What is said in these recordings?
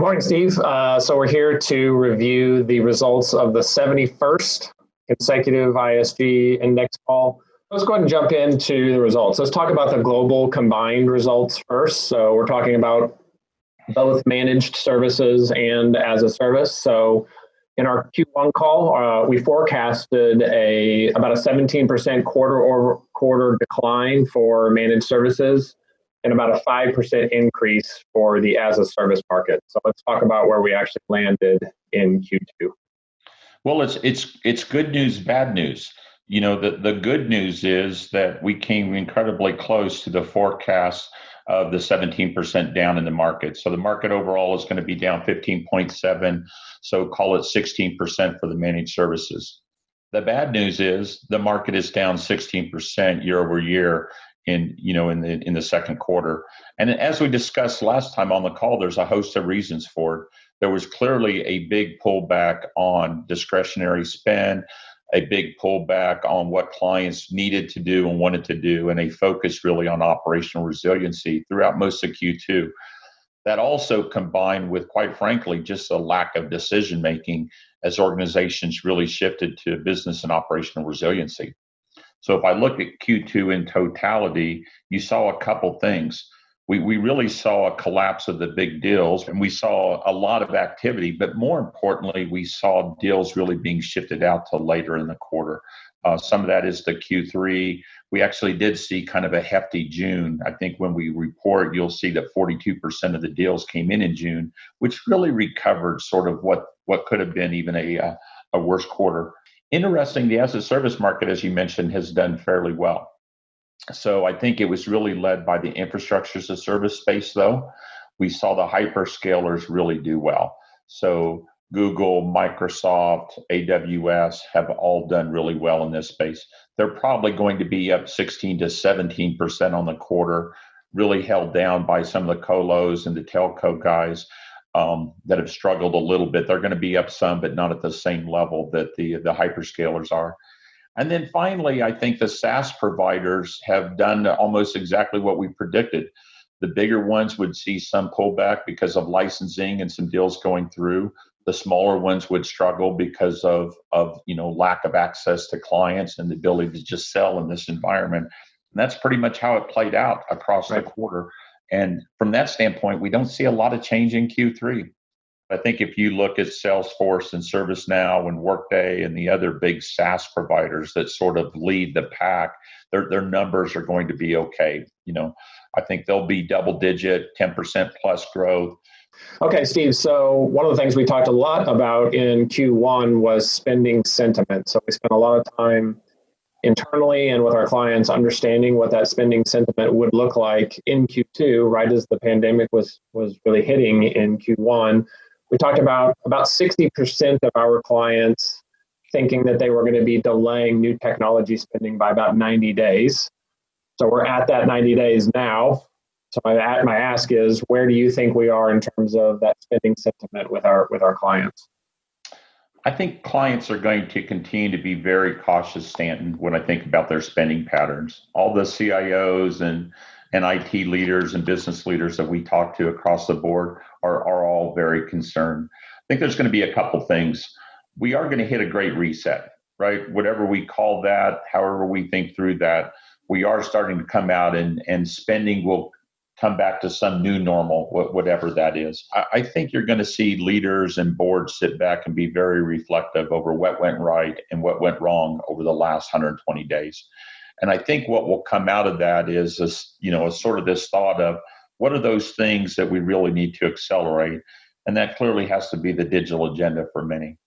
morning, Steve. So we're here to review the results of the 71st consecutive ISG Index call. Let's go ahead and jump into the results. Let's talk about the global combined results first. So we're talking about both managed services and as a service. So in our Q1 call, we forecasted about a 17% quarter-over-quarter decline for managed services and about a 5% increase for the as-a-service market. So let's talk about where we actually landed in Q2. Well, it's good news, bad news. You know, the good news is that we came incredibly close to the forecast of the 17% down in the market. So the market overall is going to be down 15.7, so call it 16% for the managed services. The bad news is the market is down 16% year over year in the second quarter. And as we discussed last time on the call, there's a host of reasons for it. There was clearly a big pullback on discretionary spend, a big pullback on what clients needed to do and wanted to do, and a focus really on operational resiliency throughout most of Q2. That also combined with, quite frankly, just a lack of decision making as organizations really shifted to business and operational resiliency. So if I look at Q2 in totality, you saw a couple things. We really saw a collapse of the big deals, and we saw a lot of activity, but more importantly, we saw deals really being shifted out to later in the quarter. Some of that is the Q3. We actually did see kind of a hefty June. I think when we report, you'll see that 42% of the deals came in June, which really recovered sort of what could have been even a worse quarter. Interesting, the as-a-service market, as you mentioned, has done fairly well. So I think it was really led by the infrastructure as a service space, though. We saw the hyperscalers really do well. So Google, Microsoft, AWS have all done really well in this space. They're probably going to be up 16 to 17% on the quarter, really held down by some of the colos and the telco guys that have struggled a little bit. They're going to be up some, but not at the same level that the hyperscalers are. And then finally, I think the SaaS providers have done almost exactly what we predicted. The bigger ones would see some pullback because of licensing and some deals going through. The smaller ones would struggle because of lack of access to clients and the ability to just sell in this environment. And that's pretty much how it played out across the quarter. And from that standpoint, we don't see a lot of change in Q3. I think if you look at Salesforce and ServiceNow and Workday and the other big SaaS providers that sort of lead the pack, their numbers are going to be okay. I think they'll be double digit, 10% plus growth. Okay, Steve. So one of the things we talked a lot about in Q1 was spending sentiment. So we spent a lot of time internally and with our clients understanding what that spending sentiment would look like in Q2, right as the pandemic was really hitting in Q1. We talked about 60% of our clients thinking that they were going to be delaying new technology spending by about 90 days. So we're at that 90 days now. So my ask is, where do you think we are in terms of that spending sentiment with our clients? I think clients are going to continue to be very cautious, Stanton, when I think about their spending patterns. All the CIOs and IT leaders and business leaders that we talk to across the board are all very concerned. I think there's going to be a couple things. We are going to hit a great reset, right? Whatever we call that, however we think through that, we are starting to come out and spending will come back to some new normal, whatever that is. I think you're going to see leaders and boards sit back and be very reflective over what went right and what went wrong over the last 120 days. And I think what will come out of that is sort of this thought of what are those things that we really need to accelerate? And that clearly has to be the digital agenda for many.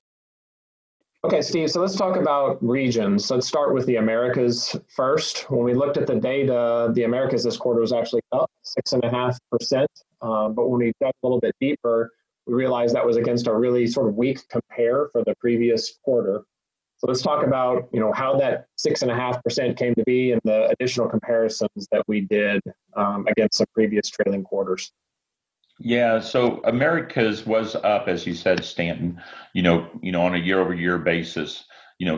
Okay, Steve, so let's talk about regions. Let's start with the Americas first. When we looked at the data, the Americas this quarter was actually up 6.5%. But when we dug a little bit deeper, we realized that was against a really sort of weak compare for the previous quarter. So let's talk about how that 6.5% came to be and the additional comparisons that we did against some previous trailing quarters. Yeah, so Americas was up, as you said, Stanton, on a year-over-year basis,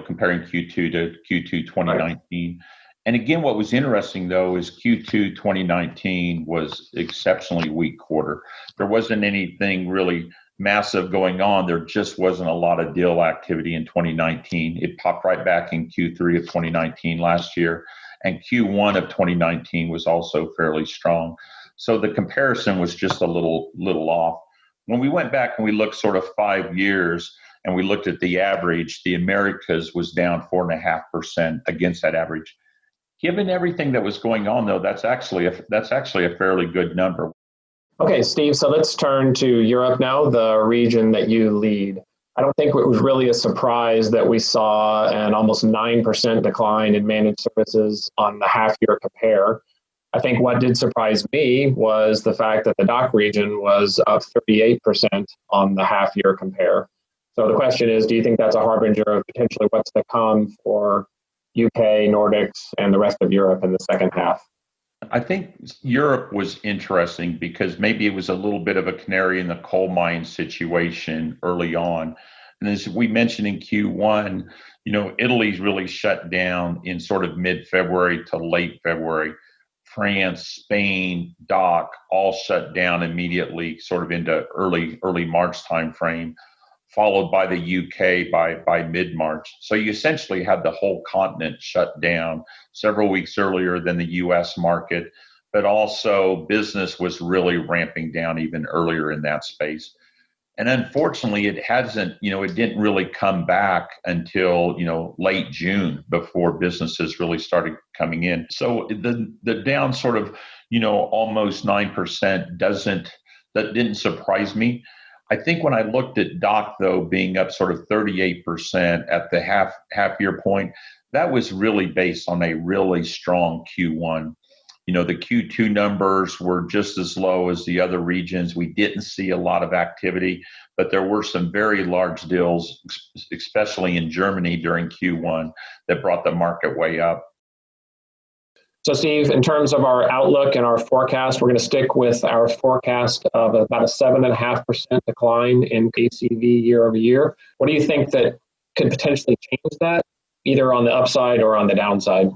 comparing Q2 to Q2 2019. Right. And again, what was interesting, though, is Q2 2019 was exceptionally weak quarter. There wasn't anything really massive going on. There just wasn't a lot of deal activity in 2019. It popped right back in Q3 of 2019 last year. And Q1 of 2019 was also fairly strong. So the comparison was just a little off. When we went back and we looked sort of 5 years and we looked at the average, the Americas was down 4.5% against that average. Given everything that was going on, though, that's actually a fairly good number. Okay, Steve, so let's turn to Europe now, the region that you lead. I don't think it was really a surprise that we saw an almost 9% decline in managed services on the half-year compare. I think what did surprise me was the fact that the DACH region was up 38% on the half-year compare. So the question is, do you think that's a harbinger of potentially what's to come for UK, Nordics, and the rest of Europe in the second half? I think Europe was interesting because maybe it was a little bit of a canary in the coal mine situation early on. And as we mentioned in Q1, Italy's really shut down in sort of mid-February to late February. France, Spain, DACH all shut down immediately, sort of into early March timeframe, followed by the UK by mid-March. So you essentially had the whole continent shut down several weeks earlier than the US market, but also business was really ramping down even earlier in that space. And unfortunately, it didn't really come back until, late June before businesses really started coming in. So the down sort of, almost 9% that didn't surprise me. I think when I looked at DACH, though, being up sort of 38% at the half year point, that was really based on a really strong Q1. The Q2 numbers were just as low as the other regions. We didn't see a lot of activity, but there were some very large deals, especially in Germany during Q1, that brought the market way up. So, Steve, in terms of our outlook and our forecast, we're going to stick with our forecast of about a 7.5% decline in ACV year over year. What do you think that could potentially change that, either on the upside or on the downside?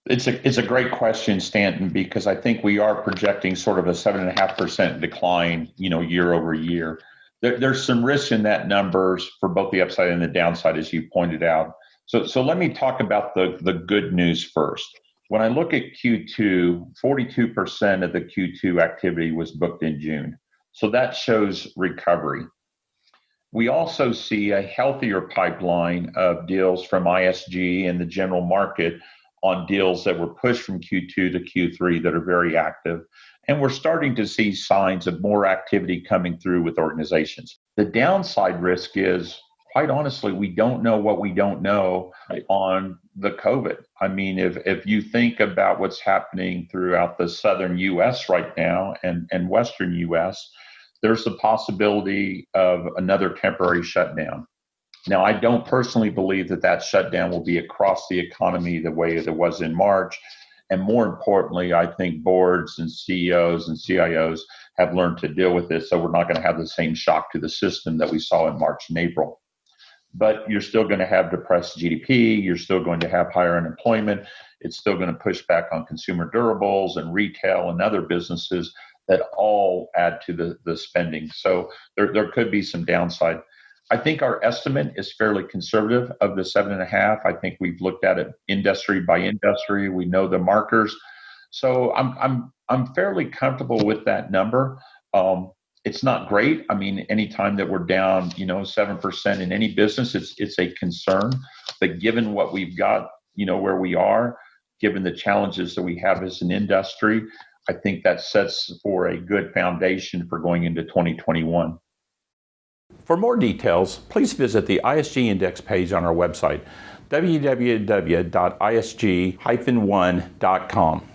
It's a great question, Stanton, because I think we are projecting sort of a 7.5% decline, year over year. There's some risk in that numbers for both the upside and the downside, as you pointed out. So let me talk about the good news first. When I look at Q2, 42% of the Q2 activity was booked in June. So that shows recovery. We also see a healthier pipeline of deals from ISG and the general market on deals that were pushed from Q2 to Q3 that are very active. And we're starting to see signs of more activity coming through with organizations. The downside risk is, quite honestly, we don't know what we don't know on the COVID. I mean, if you think about what's happening throughout the southern U.S. right now and western U.S., there's the possibility of another temporary shutdown. Now, I don't personally believe that shutdown will be across the economy the way it was in March. And more importantly, I think boards and CEOs and CIOs have learned to deal with this, so we're not going to have the same shock to the system that we saw in March and April. But you're still going to have depressed GDP. You're still going to have higher unemployment. It's still going to push back on consumer durables and retail and other businesses that all add to the spending. So there could be some downside. I think our estimate is fairly conservative of the 7.5. I think we've looked at it industry by industry. We know the markers. So I'm fairly comfortable with that number. It's not great. I mean, anytime that we're down, 7% in any business, it's a concern. But given what we've got, where we are, given the challenges that we have as an industry, I think that sets for a good foundation for going into 2021. For more details, please visit the ISG Index page on our website, www.isg-1.com.